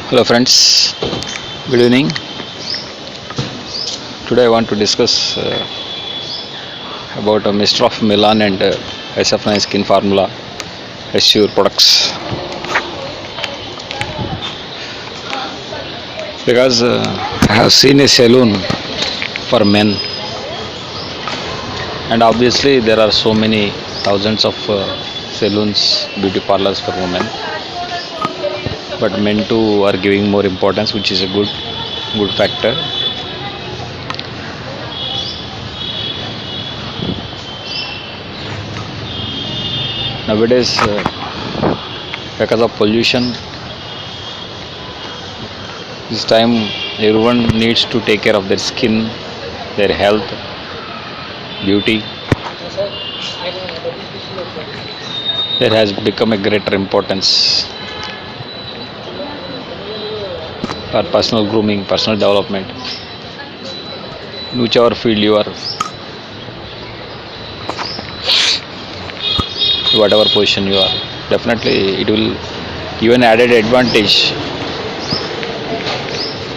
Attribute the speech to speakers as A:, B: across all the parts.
A: Hello friends, good evening. Today I want to discuss about Mr. of Milan and SF9 skin formula Assure products because I have seen a salon for men, and obviously there are so many thousands of salons, beauty parlors for women, but men too are giving more importance, which is a good factor. Nowadays, because of pollution, this time everyone needs to take care of their skin, their health, beauty. There has become a greater importance for personal grooming, personal development. In whichever field you are, whatever position you are, definitely it will give an added advantage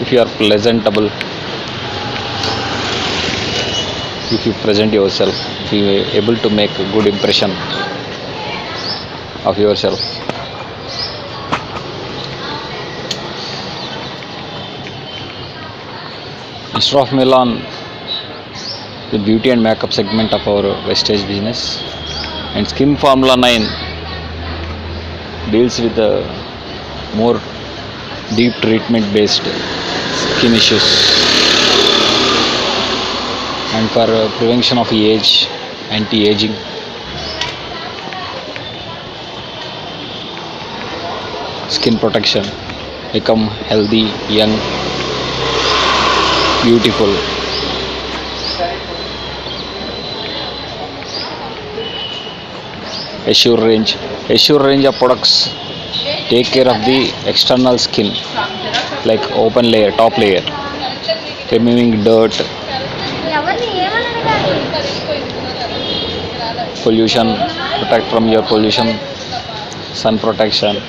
A: if you are presentable, if you present yourself, if you are able to make a good impression of yourself. Mr. of Milan, the beauty and makeup segment of our Vestige business, and Skin Formula 9 deals with the more deep treatment based skin issues and for prevention of age, anti-aging. Skin protection, become healthy, young, beautiful. Assure range of products take care of the external skin like open layer, top layer, removing dirt, pollution, protect from your pollution, sun protection.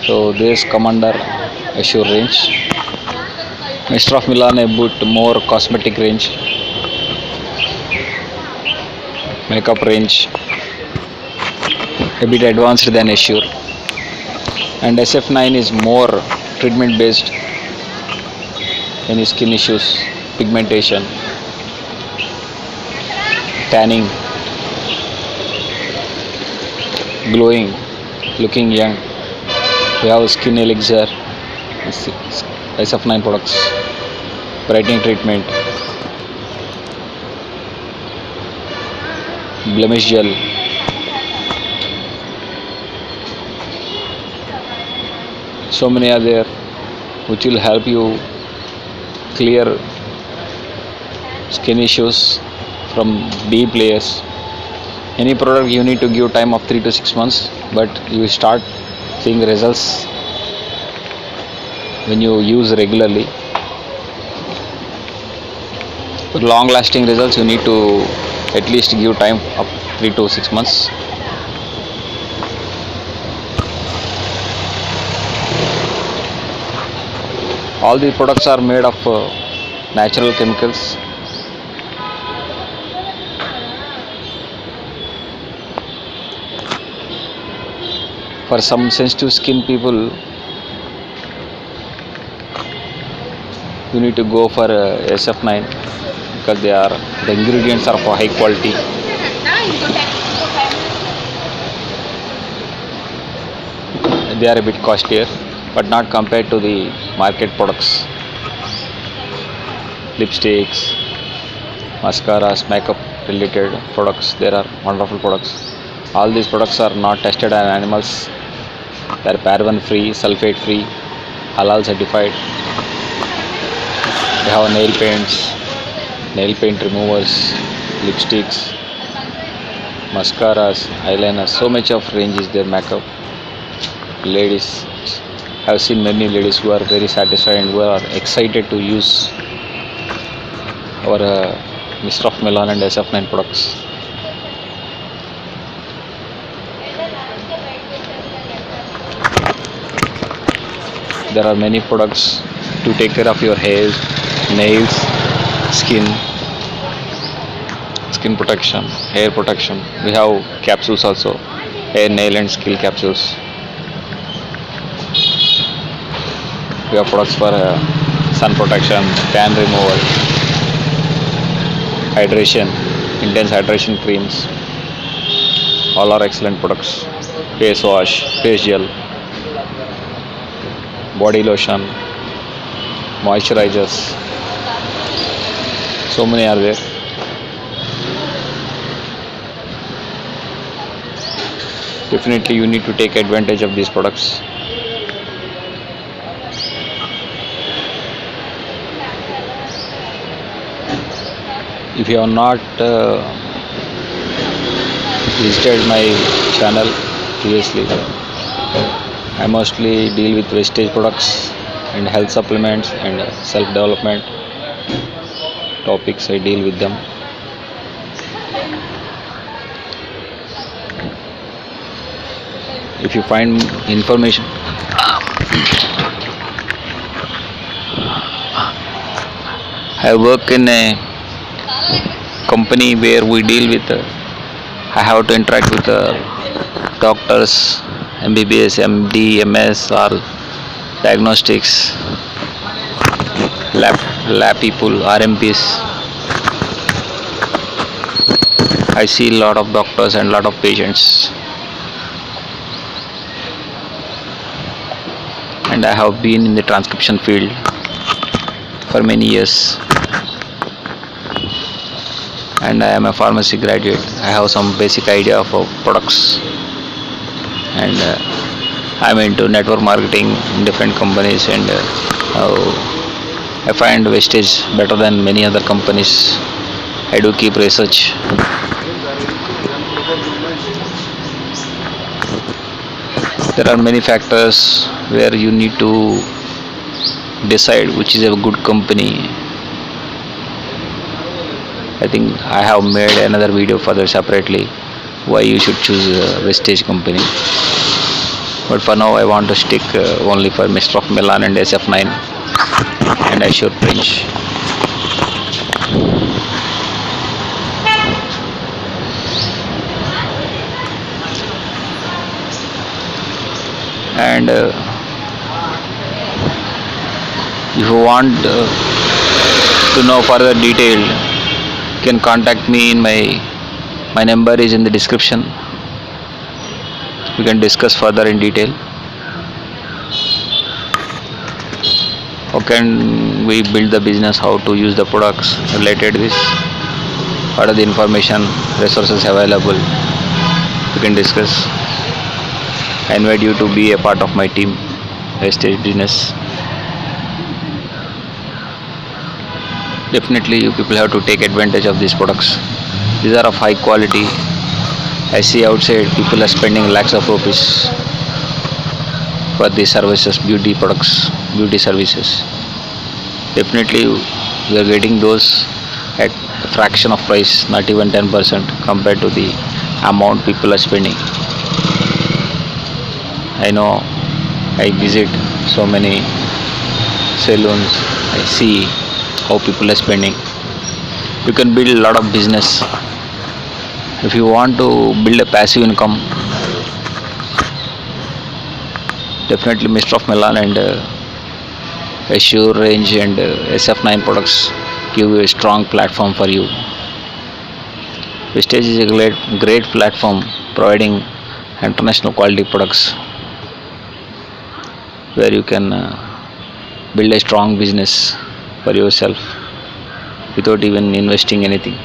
A: So this come under Assure range. Mr. of Milan a bit more cosmetic range, makeup range, a bit advanced than Assure, and SF9 is more treatment based, any skin issues, pigmentation, tanning, glowing, looking young. We have skin elixir, SF9 products, brightening treatment, blemish gel, so many are there which will help you clear skin issues from deep layers. Any product you need to give time of 3 to 6 months, but you start seeing results when you use regularly. For long lasting results, you need to at least give time of 3 to 6 months. All the products are made of natural chemicals. For some sensitive skin people, you need to go for SF9 because the ingredients are for high quality. They are a bit costlier, but not compared to the market products. Lipsticks, mascaras, makeup related products, there are wonderful products. All these products are not tested on animals. They are paraben free, sulfate free, halal certified. They have nail paints, nail paint removers, lipsticks, mascaras, eyeliners. So much of range is their makeup. Ladies, I have seen many ladies who are very satisfied and who are excited to use our Mr. of Milan and SF9 products. There are many products to take care of your hair, nails, skin, skin protection, hair protection. We have capsules also, hair, nail, and skin capsules. We have products for sun protection, tan removal, hydration, intense hydration creams. All are excellent products. Face wash, face gel, body lotion, moisturizers. So many are there. Definitely you need to take advantage of these products. If you have not visited my channel previously, I mostly deal with wastage products and health supplements and self-development topics. I deal with them. If you find information, I work in a company where we deal with I have to interact with doctors, MBBS, MD, MS, or diagnostics, lab people, RMPs. I see a lot of doctors and lot of patients, and I have been in the transcription field for many years, and I am a pharmacy graduate. I have some basic idea of products, and I am into network marketing in different companies, and I find wastage better than many other companies. I do keep research. There are many factors where you need to decide which is a good company. I think I have made another video further separately why you should choose a Vestige company. But for now I want to stick only for Mr. of Milan and SF9 and Assure French. And if you want to know further detail, you can contact me in my number is in the description. We can discuss further in detail. How can we build the business, how to use the products related to this, what are the information resources available, we can discuss. I invite you to be a part of my team, Vestige Business. Definitely you people have to take advantage of these products. These are of high quality. I see outside people are spending lakhs of rupees for these services, beauty products, beauty services. Definitely we are getting those at a fraction of price, not even 10% compared to the amount people are spending. I know, I visit so many salons, I see how people are spending. You can build a lot of business. If you want to build a passive income, definitely Mr. of Milan and Assure range and SF9 products give you a strong platform for you. Vestige is a great platform providing international quality products where you can build a strong business for yourself without even investing anything.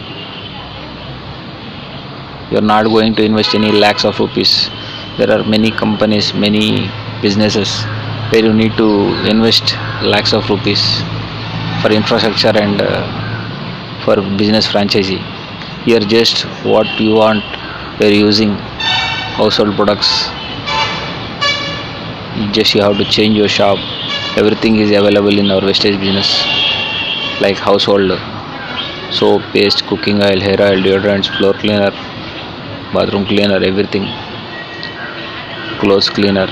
A: You are not going to invest any lakhs of rupees. There are many companies, many businesses where you need to invest lakhs of rupees for infrastructure and for business franchisee. Here just what you want, we are using household products. You have to change your shop. Everything is available in our Vestige business, like household soap, paste, cooking oil, hair oil, deodorants, floor cleaner, bathroom cleaner, everything, clothes cleaner,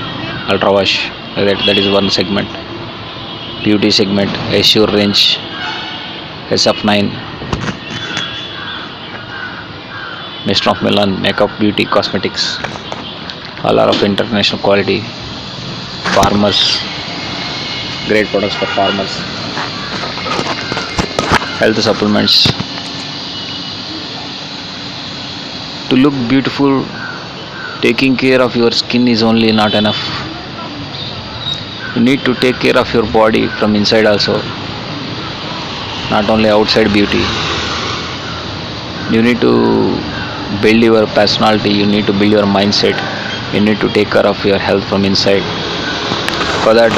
A: ultra wash. That is one segment. beauty segment, Assure range, SF9, Mr. of Milan, makeup, beauty, cosmetics, all are of international quality. Farmers, great products for farmers. Health supplements. To look beautiful, taking care of your skin is only not enough. You need to take care of your body from inside also, not only outside beauty. You need to build your personality, you need to build your mindset, you need to take care of your health from inside. For that,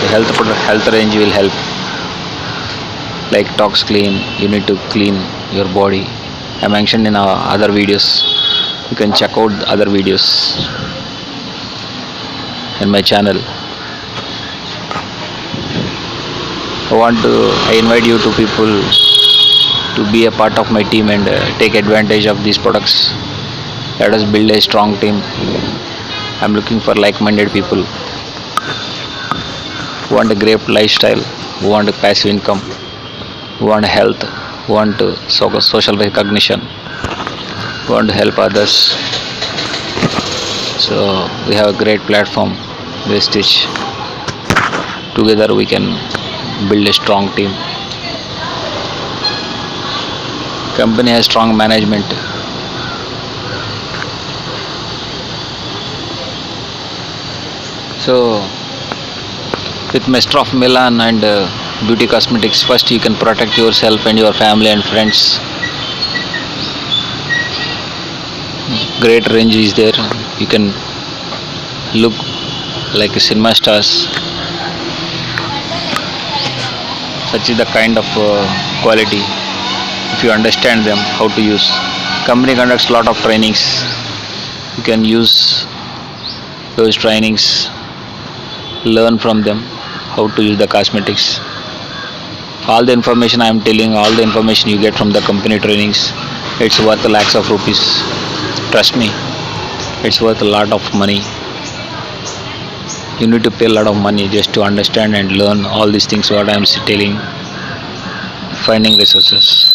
A: the health range will help. Like Tox Clean, you need to clean your body. I mentioned in our other videos. You can check out other videos in my channel. I invite you to people to be a part of my team and take advantage of these products. Let us build a strong team. I'm looking for like-minded people who want a great lifestyle, who want a passive income, who want health, who want social recognition, who want to help others. So we have a great platform, Vestige. Together we can build a strong team. Company has strong management. So with Mr. of Milan and beauty cosmetics, first you can protect yourself and your family and friends. Great range is there. You can look like a cinema stars. Such is the kind of quality. If you understand them, how to use. Company conducts lot of trainings. You can use those trainings, learn from them how to use the cosmetics. All the information I am telling, all the information you get from the company trainings, it's worth lakhs of rupees. Trust me, it's worth a lot of money. You need to pay a lot of money just to understand and learn all these things what I am telling. Finding resources.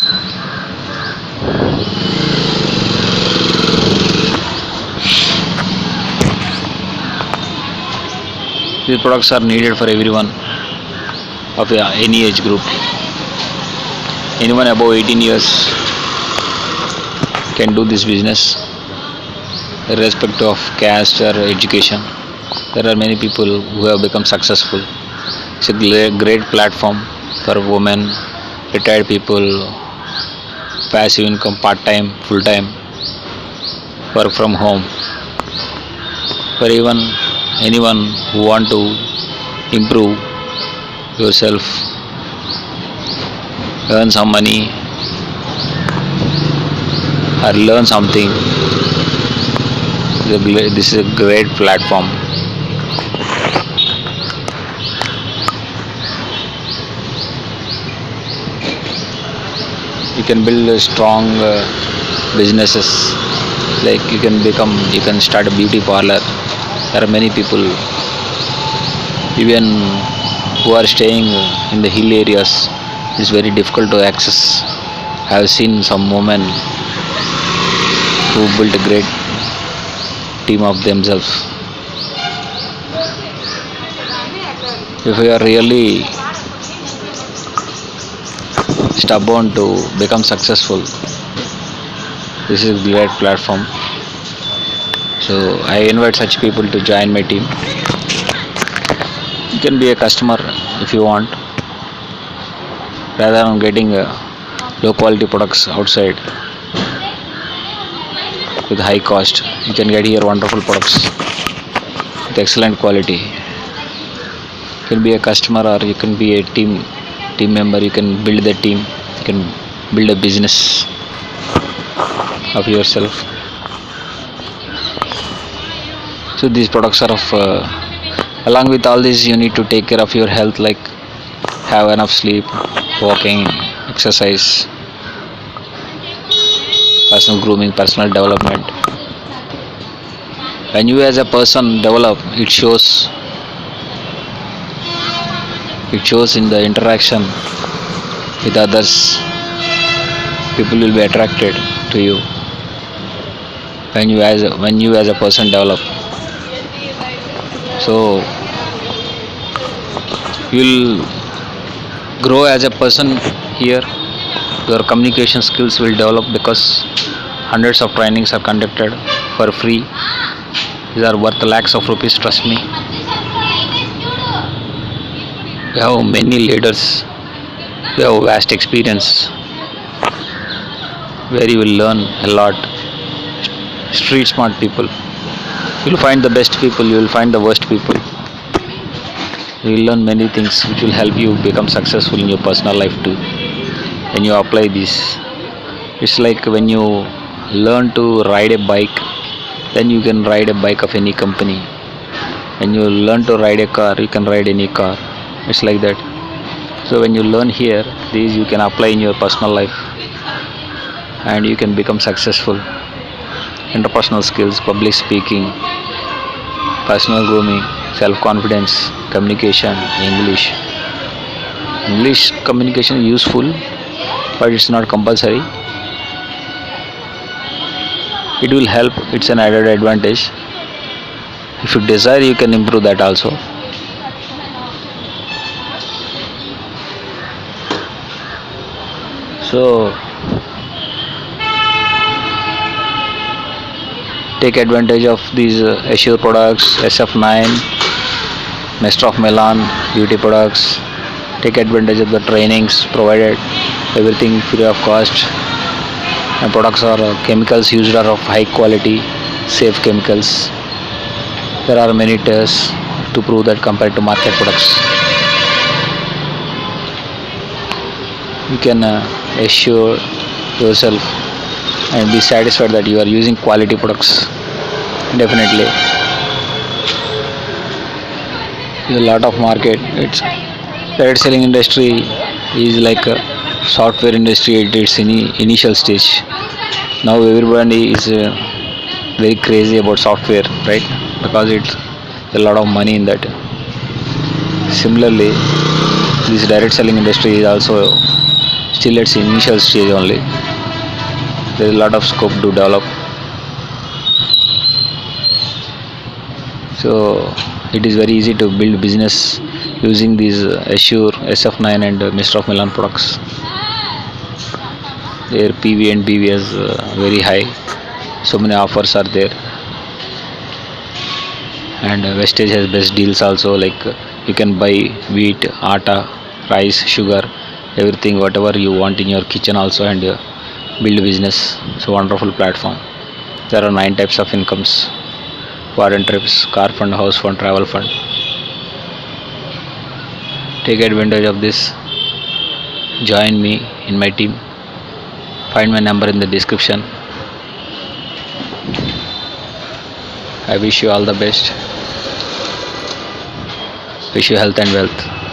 A: These products are needed for everyone of any age group. Anyone above 18 years can do this business, irrespective of caste or education. There are many people who have become successful. It's a great platform for women, retired people, passive income, part-time, full-time, work from home. For even anyone who want to improve yourself, earn some money or learn something, this is a great platform. You can build strong businesses, like you can start a beauty parlor. There are many people even who are staying in the hill areas. It's very difficult to access. I have seen some women who built a great team of themselves. If you are really stubborn to become successful, this is a great platform. So I invite such people to join my team. You can be a customer if you want, rather than getting low quality products outside with high cost. You can get here wonderful products with excellent quality. You can be a customer or you can be a team member. You can build the team. You can build a business of yourself. So these products are of along with all this, you need to take care of your health, like have enough sleep, walking, exercise, personal grooming, personal development. When you as a person develop, it shows It shows in the interaction with others. People will be attracted to you when you as a person develop. So you'll grow as a person here. Your communication skills will develop because hundreds of trainings are conducted for free. These are worth lakhs of rupees, trust me. We have many leaders. We have vast experience where you will learn a lot. Street smart people. You will find the best people, you will find the worst people. You will learn many things which will help you become successful in your personal life too. When you apply this, it's like when you learn to ride a bike, then you can ride a bike of any company. When you learn to ride a car, you can ride any car. It's like that. So when you learn here, these you can apply in your personal life and you can become successful. Interpersonal skills, public speaking, personal grooming, self-confidence, communication, English. English communication is useful, but it's not compulsory. It will help, it's an added advantage. If you desire, you can improve that also. So take advantage of these Assure products, SF9, Master of Milan, beauty products. Take advantage of the trainings provided, everything free of cost. And products are chemicals used are of high quality, safe chemicals. There are many tests to prove that compared to market products. You can assure yourself and be satisfied that you are using quality products. Definitely, a lot of market. It's direct selling industry is like a software industry at its initial stage. Now everybody is very crazy about software, right? Because it's a lot of money in that. Similarly, this direct selling industry is also still at its initial stage only. There is a lot of scope to develop. So it is very easy to build business using these Assure, SF9 and Mr. of Milan products. Their PV and PV is very high. So many offers are there. And Vestage has best deals also, like you can buy wheat, atta, rice, sugar, everything whatever you want in your kitchen also, and build business. So wonderful platform. There are 9 types of incomes: foreign trips, car fund, house fund, travel fund. Take advantage of this. Join me in my team. Find my number in the description. I wish you all the best. Wish you health and wealth.